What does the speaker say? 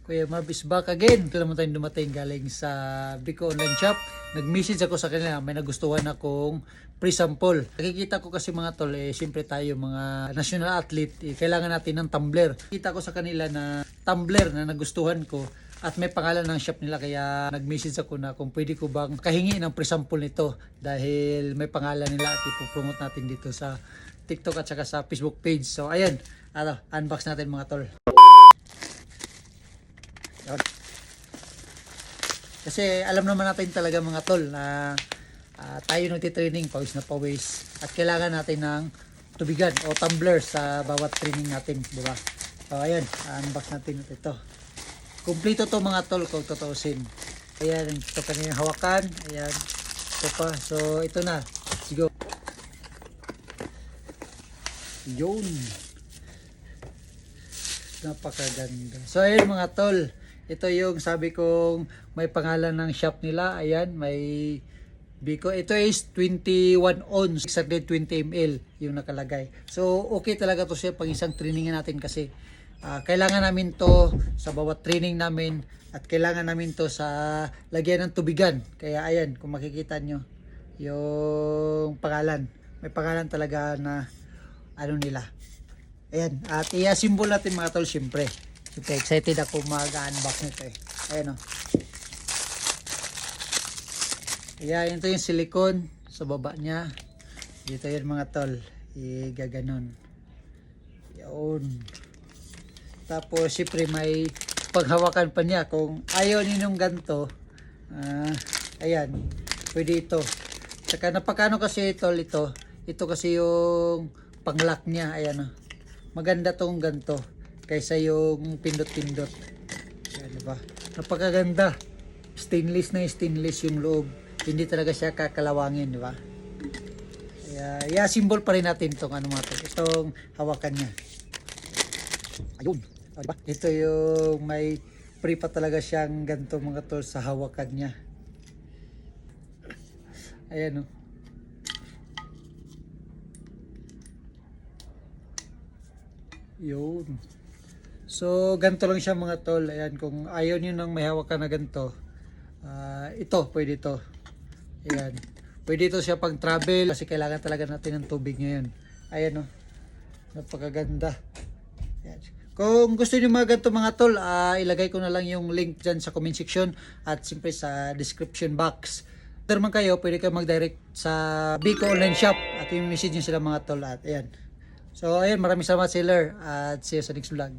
Kuya Marv is back again. Ito naman tayong dumating galing sa Biko Online Shop. Nag-message ako sa kanila, may nagustuhan akong pre-sample. Nakikita ko kasi mga tol, siyempre tayo mga national athlete, kailangan natin ng tumbler. Kita ko sa kanila na tumbler na nagustuhan ko at may pangalan ng shop nila, kaya nag-message ako na kung pwede ko bang kahingi ng pre-sample nito dahil may pangalan nila at ipopromote natin dito sa TikTok at saka sa Facebook page. So ayan, unbox natin mga tol. Kasi alam naman natin talaga mga tol na tayo nagtitraining, pawis na pawis, at kailangan natin ng tubigan o tumbler sa bawat training natin, di ba? So ayan, unbox natin ito. Kumpleto to mga tol kung tutuusin. Ayan, ito kanyang hawakan. Ayan, ito pa. So ito na, let's go. Yun, napakaganda. So ayun mga tol, ito yung sabi kong may pangalan ng shop nila. Ayan, may Biko. Ito is 21 ounce, 620 ml yung nakalagay. So okay talaga to siya pag isang training natin kasi kailangan namin to sa bawat training namin at kailangan namin to sa lagyan ng tubigan. Kaya ayan, kung makikita nyo yung pangalan, may pangalan talaga na ano nila. Ayan, at i-assemble natin mga tol syempre. Super excited ako mag-unbox nito Ayan o. Ayan, ito yung silicone sa baba niya. Dito yun mga tol. Igaganon. Yun. Tapos syempre may paghawakan pa niya. Kung ayaw ninyong ganito, ayan, pwede ito. Saka napakano kasi tol ito. Ito kasi yung panglock niya. Ayan o. Maganda tong ganito kaysa yung pindot-pindot. Ayan, diba? Napakaganda. Stainless na stainless yung loob. Hindi talaga siya kakalawangin, di ba? Kaya symbol pa rin natin itong ano mga to. Itong hawakan niya. Ayun. O, diba? Ito yung may free pa talaga siyang ganito mga tol sa hawakan niya. Ayan o. Yun. So, ganito lang siya mga tol. Ayan, kung ayaw nyo nang may hawakan na ganito, ito, pwede ito. Ayan. Pwede ito siya pang travel kasi kailangan talaga natin ng tubig ngayon. Ayan o. Napakaganda. Ayan. Kung gusto nyo mga ganito mga tol, ilagay ko na lang yung link dyan sa comment section at siyempre sa description box. Kung naman kayo, pwede kayo mag-direct sa Biko Online Shop at yung message nyo sila mga tol. At ayan. So ayan, maraming salamat seller at see you sa next vlog.